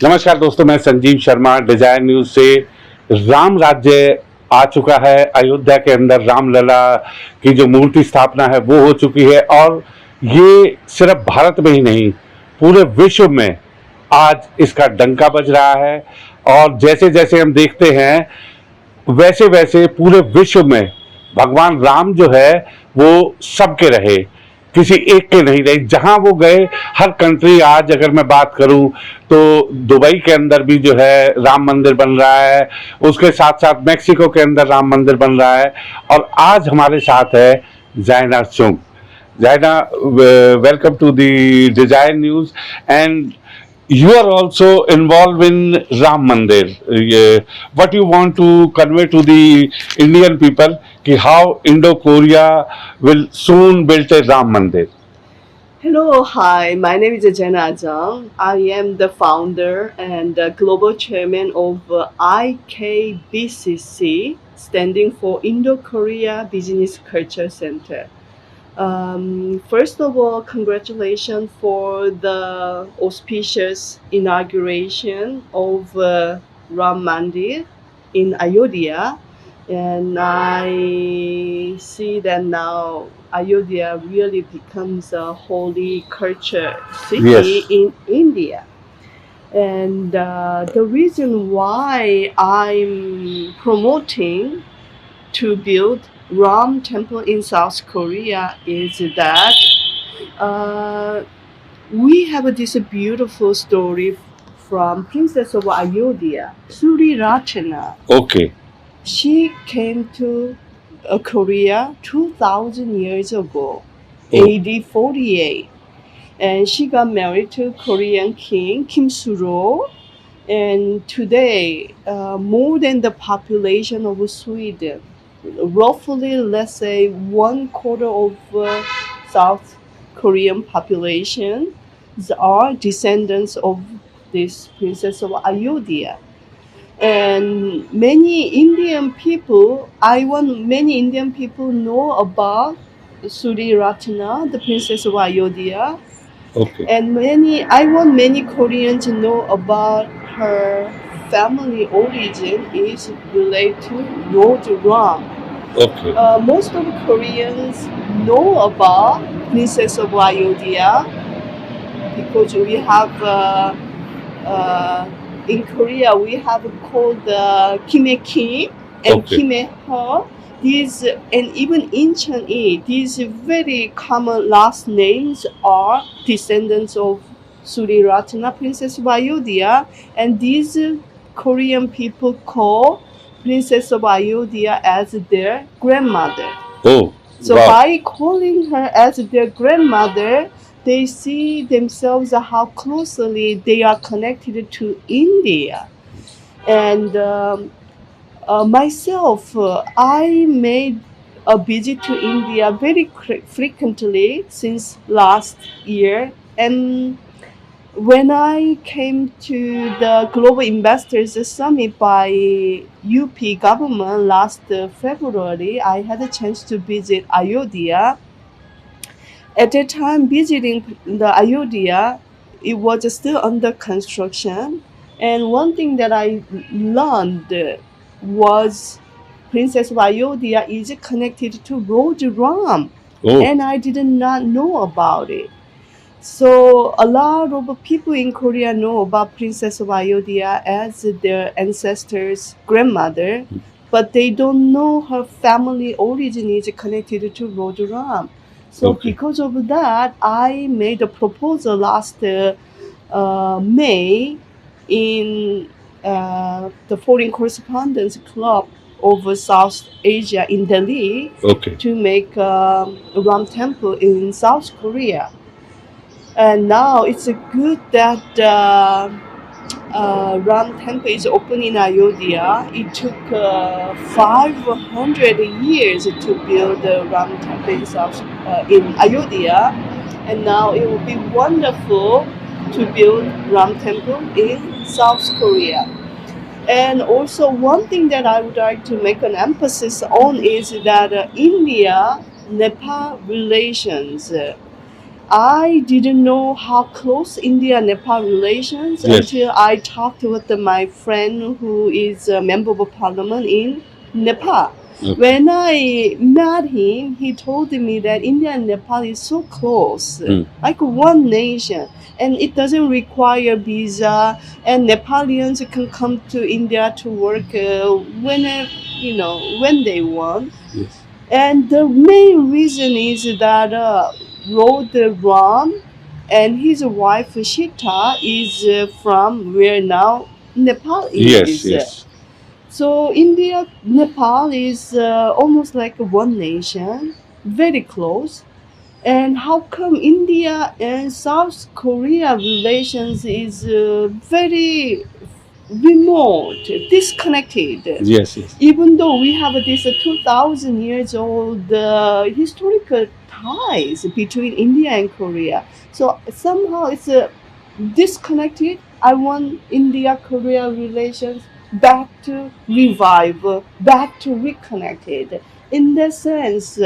नमस्कार दोस्तों, मैं संजीव शर्मा डिजायर न्यूज से। राम राज्य आ चुका है। अयोध्या के अंदर रामलला की जो मूर्ति स्थापना है वो हो चुकी है और ये सिर्फ भारत में ही नहीं, पूरे विश्व में आज इसका डंका बज रहा है। और जैसे जैसे हम देखते हैं वैसे वैसे पूरे विश्व में भगवान राम जो है वो सबके रहे, किसी एक के नहीं रहे। जहां वो गए हर कंट्री, आज अगर मैं बात करूं तो दुबई के अंदर भी जो है राम मंदिर बन रहा है, उसके साथ साथ मैक्सिको के अंदर राम मंदिर बन रहा है। और आज हमारे साथ है ज़ैना chung. Zena, welcome to the Dzire News, and you are also involved in Ram Mandir. What you want to convey to the Indian people कि how Indo-Korea will soon build a Ram Mandir? Hello, hi, my name is Zena. I am the founder and global chairman of IKBCC, standing for Indo-Korea Business Culture Center. First of all, congratulations for the auspicious inauguration of Ram Mandir in Ayodhya. And I see that now Ayodhya really becomes a holy culture city Yes. in India. And the reason why I'm promoting to build Ram temple in South Korea is that we have this beautiful story from Princess of Ayodhya, Suri Ratana. Okay. She came to Korea 2,000 years ago, Oh. AD 48. And she got married to Korean king Kim Suro. And today, more than the population of Sweden, roughly, let's say, 1/4 of South Korean population are descendants of this Princess of Ayodhya. And many Indian people know about Suri Ratana, the Princess of Ayodhya. Okay. And I want many Koreans to know about her family origin is related to Lord Ram. Okay. Most of Koreans know about Princess of Ayodhya because we have in Korea we have called Kime Kim and Okay. Kime Her. These, and even in Chang-i, these very common last names are descendants of Suri Ratana, Princess of Ayodhya, and these Korean people call Princess of Ayodhya as their grandmother. Oh. So wow. by calling her as their grandmother, they see themselves how closely they are connected to India. And myself, I made a visit to India very frequently since last year. And when I came to the Global Investors Summit by UP government last February, I had a chance to visit Ayodhya. At that time, visiting the Ayodhya, it was still under construction. And one thing that I learned was Princess of Ayodhya is connected to Lord Ram. Oh. And I did not know about it. So a lot of people in Korea know about Princess of Ayodhya as their ancestors' grandmother, but they don't know her family origin is connected to Lord Ram. So Okay. because of that, I made a proposal last May in the Foreign Correspondents Club of South Asia in Delhi Okay. to make a Ram temple in South Korea. And now it's good that Ram temple is open in Ayodhya. It took 500 years to build the Ram temple in Ayodhya, and now it will be wonderful to build Ram temple in South Korea. And also one thing that I would like to make an emphasis on is that India-Nepal relations I didn't know how close India and Nepal relations Yes. until I talked with my friend who is a member of parliament in Nepal. Okay. When I met him, he told me that India and Nepal is so close, like one nation, and it doesn't require visa, and Nepalians can come to India to work whenever, when they want. Yes. And the main reason is that Lord Ram and his wife Sita is from where now Nepal Yes. is. Yes. So India, Nepal is almost like one nation, very close. And how come India and South Korea relations is very remote, disconnected? Yes. Yes. Even though we have this 2,000 years old historical ties between India and Korea, so somehow it's disconnected. I want India Korea relations back to revive, back to reconnected. In that sense,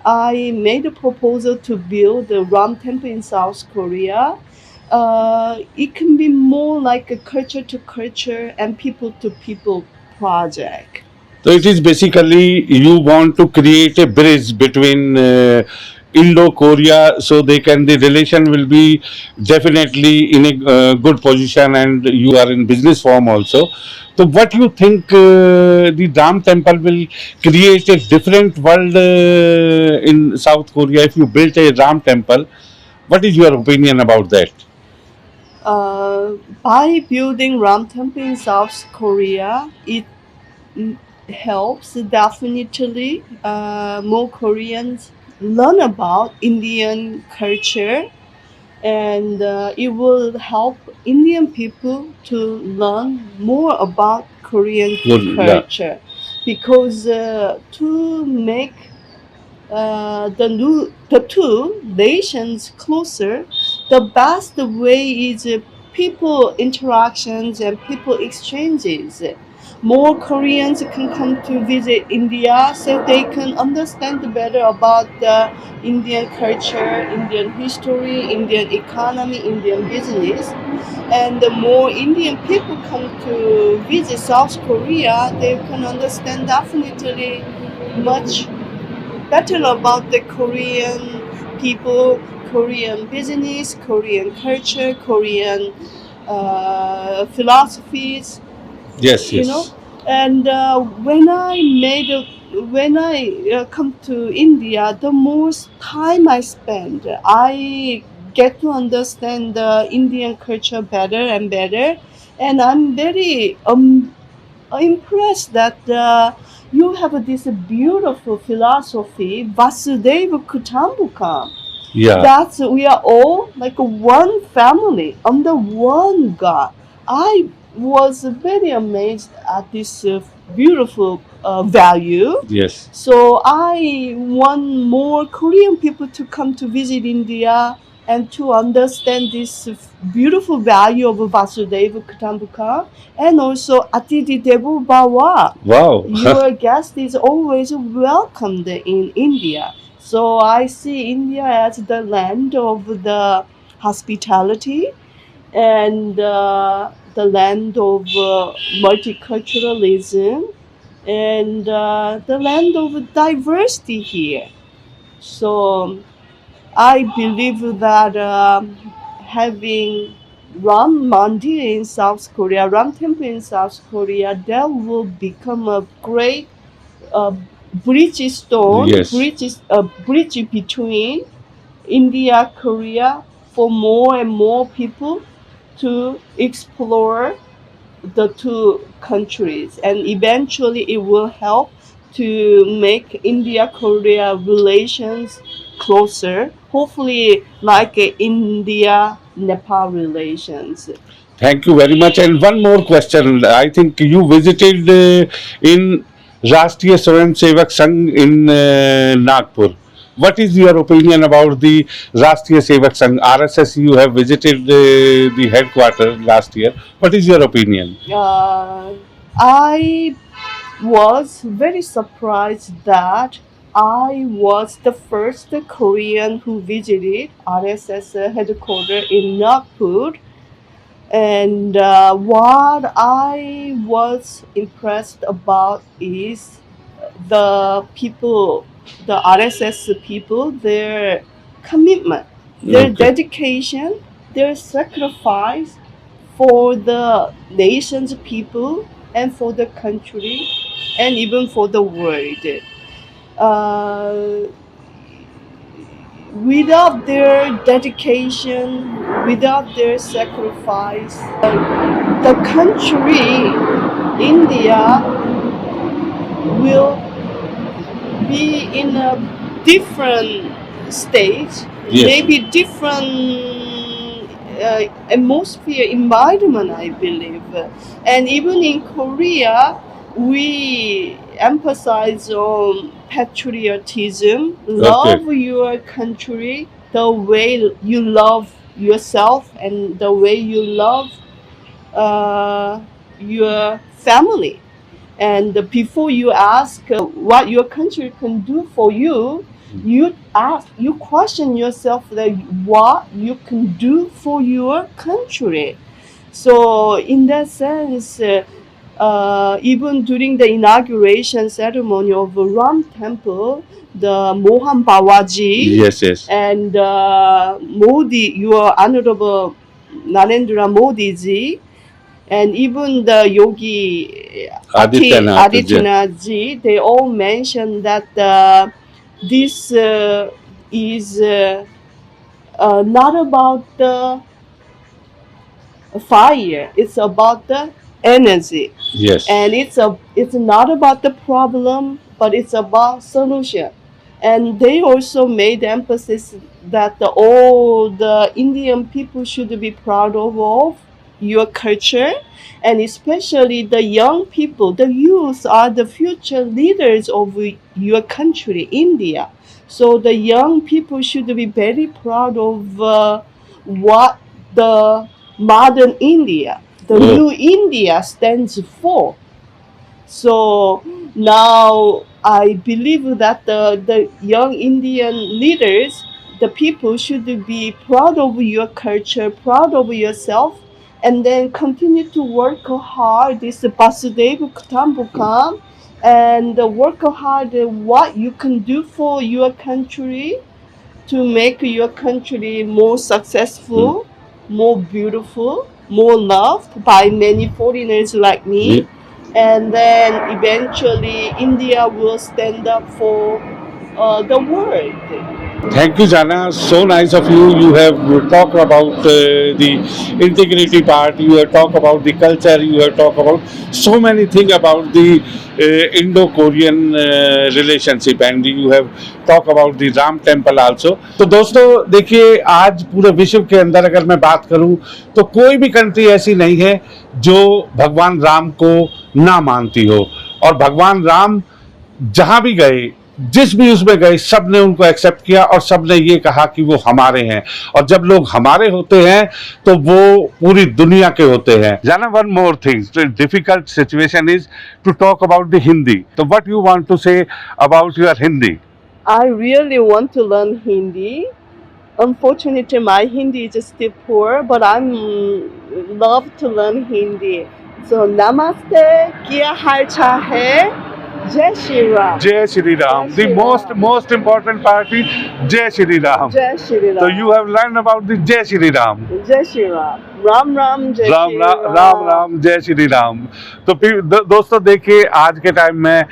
I made a proposal to build a Ram temple in South Korea. It can be more like a culture to culture and people to people project. So it is basically you want to create a bridge between Indo-Korea, so the relation will be definitely in a good position, and you are in business form also. So what you think the Ram temple will create a different world in South Korea if you built a Ram temple? What is your opinion about that? Uh, by building Ram temple in South Korea, it helps definitely more Koreans learn about Indian culture, and it will help Indian people to learn more about Korean Good, yeah. culture, because to make the two nations closer, the best way is people interactions and people exchanges. More Koreans can come to visit India so they can understand better about the Indian culture, Indian history, Indian economy, Indian business. And the more Indian people come to visit South Korea, they can understand definitely much better about the Korean people, Korean business, Korean culture, Korean philosophies, Yes, you know. yes. And when I come to India, the most time I spend, I get to understand the Indian culture better and better, and I'm very impressed that you have this beautiful philosophy, Vasudeva Kutumbakam. Yeah. That we are all like one family under one God. I was very amazed at this beautiful value. Yes. So I want more Korean people to come to visit India and to understand this beautiful value of Vasudeva Kutumbakam, and also Atiti Devo Bhava. Wow. Your guest is always welcomed in India. So I see India as the land of the hospitality, and the land of multiculturalism, and the land of diversity here. So I believe that having Ram Mandir in South Korea, Ram Temple in South Korea, that will become a great uh, bridge stone, Yes. a bridge between India, Korea, for more and more people to explore the two countries, and eventually it will help to make India Korea relations closer, hopefully like India Nepal relations. Thank you very much. And one more question. I think you visited in Rashtriya Swayam Sevak Sangh in Nagpur. What is your opinion about the Rashtriya Sevak Sangh RSS? You have visited the headquarters last year. What is your opinion? I was very surprised that I was the first Korean who visited RSS headquarters in Nagpur. And what I was impressed about is the people, the RSS people, their commitment, their Okay. dedication, their sacrifice for the nation's people and for the country and even for the world. Uh, Without their dedication, without their sacrifice, the country, India, will be in a different stage, Yes. maybe different atmosphere, environment, I believe. And even in Korea, we emphasize on patriotism, love your country the way you love yourself and the way you love your family. And before you ask what your country can do for you, you question yourself that what you can do for your country. So in that sense, even during the inauguration ceremony of Ram Temple, the Mohan Bawaji Yes. and Modi, your Honorable Narendra Modi ji, and even the Yogi Adityanath ji, they all mentioned that this is not about the fire; it's about the energy, Yes. and it's not about the problem, but it's about solution. And they also made emphasis that all the Indian people should be proud of your culture, and especially the young people, the youth are the future leaders of your country, India. So the young people should be very proud of what the modern India, the new India stands for. So now I believe that the young Indian leaders, the people should be proud of your culture, proud of yourself, and then continue to work hard. This Basudeva Kutumbukam, and work hard what you can do for your country to make your country more successful, more beautiful, more loved by many foreigners like me. And then eventually India will stand up for the world. Thank you, Jana. So nice of you. You have talked about the integrity part. You have talked about the culture. You have talked about so many things about the Indo-Korean relationship, and you have talked about the Ram Temple also. तो दोस्तों देखिए, आज पूरे विश्व के अंदर अगर मैं बात करूं तो कोई भी कंट्री ऐसी नहीं है जो भगवान राम को ना मानती हो, और भगवान राम जहां भी गए, जिस भी उसमें गए, सब ने उनको एक्सेप्ट किया और सब ने ये कहा कि वो हमारे हैं, और जब लोग हमारे होते हैं तो वो पूरी दुनिया के होते हैं। जाना, one more thing, difficult situation is to talk about the Hindi, तो what you want to say about your Hindi? I really want to learn Hindi. Unfortunately, my Hindi is still poor, but I'm love to learn Hindi. So namaste, kya hal chal hai? Jai Shri Ram. जय Shri Ram. Jai The Shri most Ram. most important part is जय Shri Ram. Jai Shri Ram. So you have learned about the जय Shri Ram. Jai Shri Ram. Ram Ram Jai Ram Shri Ram Ram. Ram Ram जय श्री राम. तो फिर दोस्तों देखिए, आज के टाइम में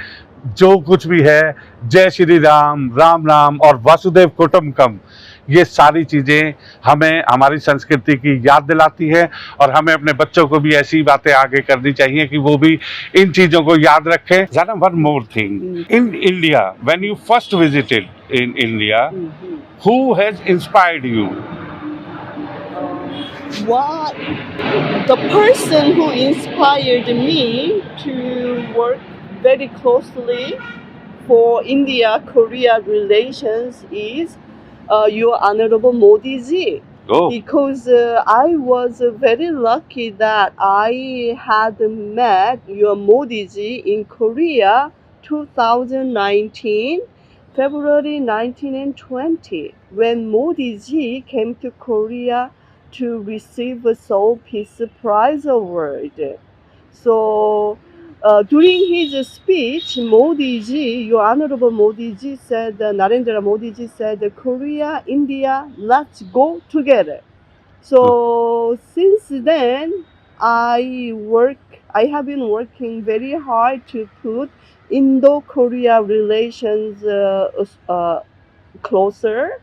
जो कुछ भी है, जय श्री राम, राम राम और वासुदेव कुटुंबकम, ये सारी चीज़ें हमें हमारी संस्कृति की याद दिलाती है, और हमें अपने बच्चों को भी ऐसी बातें आगे करनी चाहिए कि वो भी इन चीज़ों को याद रखें. जाना, one more thing, in India, when you first visited in India, who has inspired you? What the person who inspired me to work very closely for India-Korea relations is your Honorable Modi ji. Oh. Because I was very lucky that I had met your Modi ji in Korea 2019 February 1920 when Modi ji came to Korea to receive a Seoul Peace Prize Award. So during his speech, Modi ji, Your Honorable Modi ji said, Narendra Modi ji said, Korea, India, let's go together. So since then, I have been working very hard to put Indo-Korea relations closer.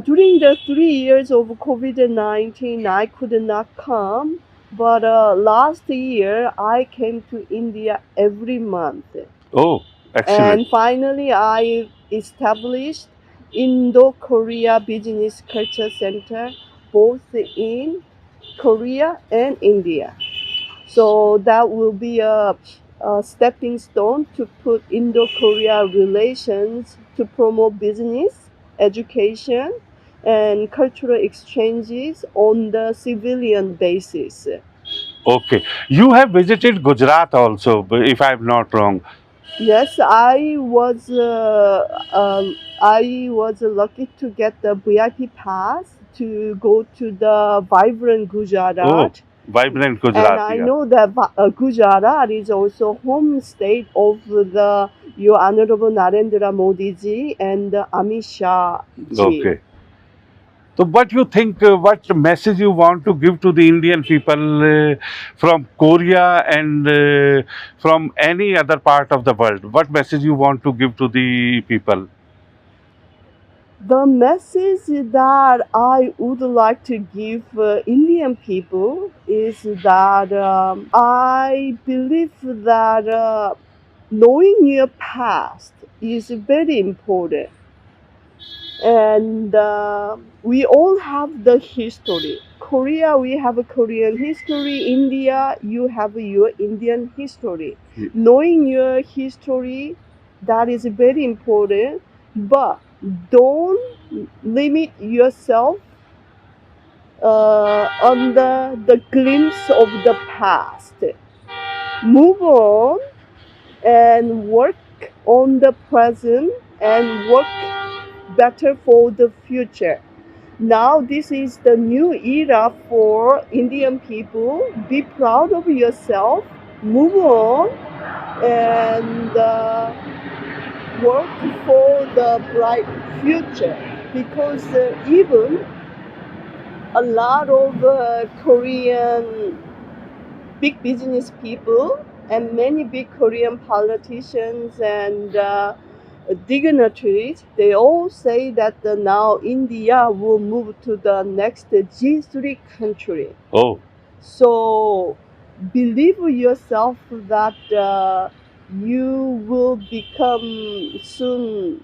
During the 3 years of COVID-19, I could not come, but last year I came to India every month. Oh, excellent. And finally, I established Indo-Korea Business Culture Center both in Korea and India. So that will be a stepping stone to put Indo-Korea relations to promote business, education, and cultural exchanges on the civilian basis. Okay. You have visited Gujarat also, if I'm not wrong. Yes, I was lucky to get the VIP pass to go to the vibrant Gujarat. Oh, vibrant And Gujarat. I Yeah. know that Gujarat is also home state of the Your Honorable Narendra Modi ji and Amit Shah ji. Okay. So, what you think? What message you want to give to the Indian people from Korea and from any other part of the world? What message you want to give to the people? The message that I would like to give Indian people is that I believe that knowing your past is very important. And we all have the history. Korea, we have a Korean history. India, you have your Indian history. Yeah. Knowing your history, that is very important. But don't limit yourself under the glimpse of the past. Move on and work on the present and work better for the future. Now this is the new era for Indian people. Be proud of yourself, move on, and work for the bright future. Because even a lot of Korean big business people and many big Korean politicians and dignitaries, they all say that now India will move to the next G3 country. Oh, So believe yourself that you will become soon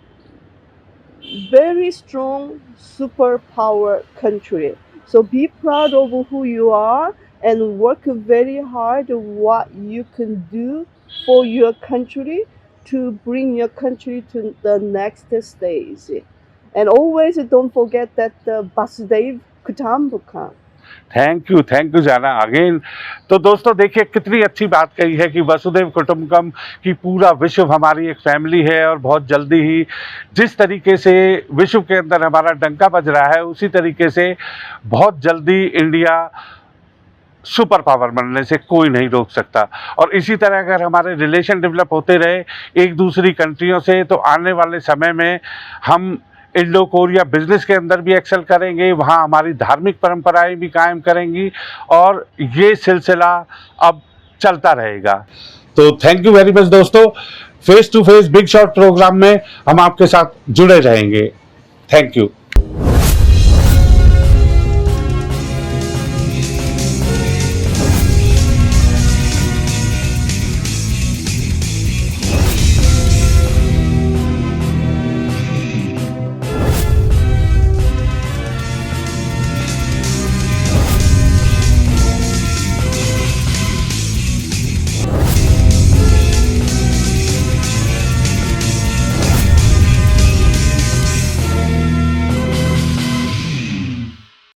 very strong superpower country. So be proud of who you are and work very hard what you can do for your country to bring your country to the next stage. And always don't forget that Vasudev Kutumbakam. Thank you जाना again. तो दोस्तों देखिए कितनी अच्छी बात कही है कि वसुदेव कुटुंबकम की पूरा विश्व हमारी एक फैमिली है और बहुत जल्दी ही जिस तरीके से विश्व के अंदर हमारा डंका बज रहा है उसी तरीके से बहुत जल्दी इंडिया सुपर पावर बनने से कोई नहीं रोक सकता। और इसी तरह अगर हमारे रिलेशन डेवलप होते रहे एक दूसरी कंट्रियों से तो आने वाले समय में हम इंडो कोरिया बिजनेस के अंदर भी एक्सेल करेंगे, वहाँ हमारी धार्मिक परंपराएं भी कायम करेंगी और ये सिलसिला अब चलता रहेगा। तो थैंक यू वेरी मच दोस्तों। Face to face big shot programme में हम आपके साथ जुड़े रहेंगे। Thank you.